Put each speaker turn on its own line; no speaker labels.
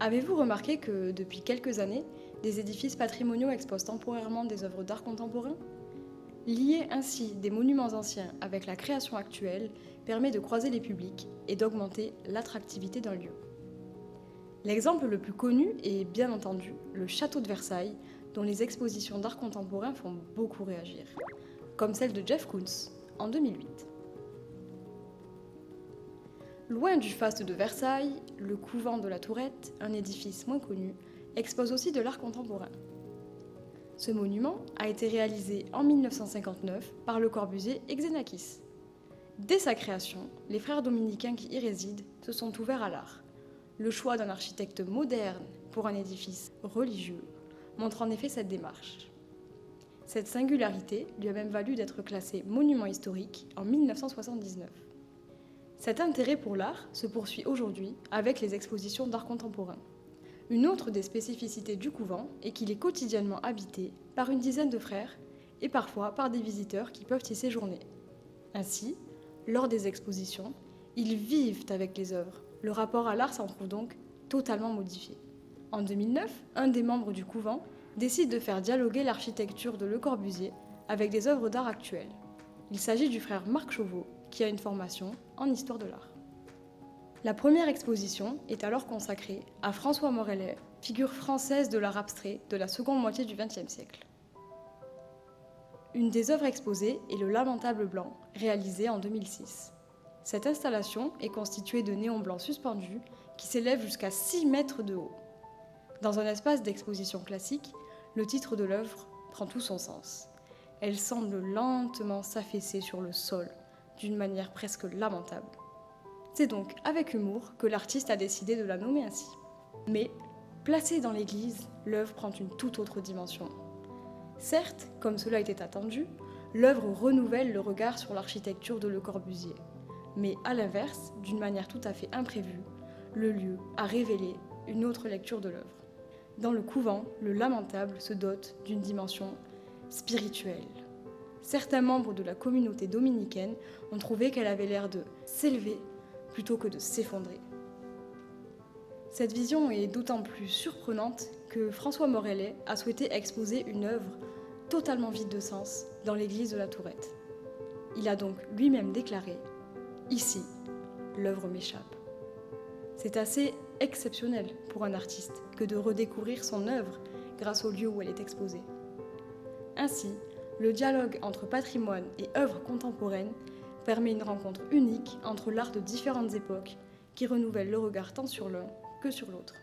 Avez-vous remarqué que, depuis quelques années, des édifices patrimoniaux exposent temporairement des œuvres d'art contemporain? Lier ainsi des monuments anciens avec la création actuelle permet de croiser les publics et d'augmenter l'attractivité d'un lieu. L'exemple le plus connu est bien entendu le château de Versailles, dont les expositions d'art contemporain font beaucoup réagir, comme celle de Jeff Koons en 2008. Loin du faste de Versailles, le couvent de la Tourette, un édifice moins connu, expose aussi de l'art contemporain. Ce monument a été réalisé en 1959 par Le Corbusier et Xenakis. Dès sa création, les frères dominicains qui y résident se sont ouverts à l'art. Le choix d'un architecte moderne pour un édifice religieux montre en effet cette démarche. Cette singularité lui a même valu d'être classé monument historique en 1979. Cet intérêt pour l'art se poursuit aujourd'hui avec les expositions d'art contemporain. Une autre des spécificités du couvent est qu'il est quotidiennement habité par une dizaine de frères et parfois par des visiteurs qui peuvent y séjourner. Ainsi, lors des expositions, ils vivent avec les œuvres. Le rapport à l'art s'en trouve donc totalement modifié. En 2009, un des membres du couvent décide de faire dialoguer l'architecture de Le Corbusier avec des œuvres d'art actuelles. Il s'agit du frère Marc Chauveau, qui a une formation en histoire de l'art. La première exposition est alors consacrée à François Morellet, figure française de l'art abstrait de la seconde moitié du XXe siècle. Une des œuvres exposées est le Lamentable blanc, réalisé en 2006. Cette installation est constituée de néons blancs suspendus qui s'élèvent jusqu'à 6 mètres de haut. Dans un espace d'exposition classique, le titre de l'œuvre prend tout son sens. Elle semble lentement s'affaisser sur le sol, d'une manière presque lamentable. C'est donc avec humour que l'artiste a décidé de la nommer ainsi. Mais, placée dans l'église, l'œuvre prend une toute autre dimension. Certes, comme cela était attendu, l'œuvre renouvelle le regard sur l'architecture de Le Corbusier. Mais à l'inverse, d'une manière tout à fait imprévue, le lieu a révélé une autre lecture de l'œuvre. Dans le couvent, le Lamentable se dote d'une dimension spirituelle. Certains membres de la communauté dominicaine ont trouvé qu'elle avait l'air de s'élever plutôt que de s'effondrer. Cette vision est d'autant plus surprenante que François Morellet a souhaité exposer une œuvre totalement vide de sens dans l'église de la Tourette. Il a donc lui-même déclaré « Ici, l'œuvre m'échappe ». C'est assez exceptionnel pour un artiste que de redécouvrir son œuvre grâce au lieu où elle est exposée. Ainsi, le dialogue entre patrimoine et œuvre contemporaine permet une rencontre unique entre l'art de différentes époques qui renouvelle le regard tant sur l'un que sur l'autre.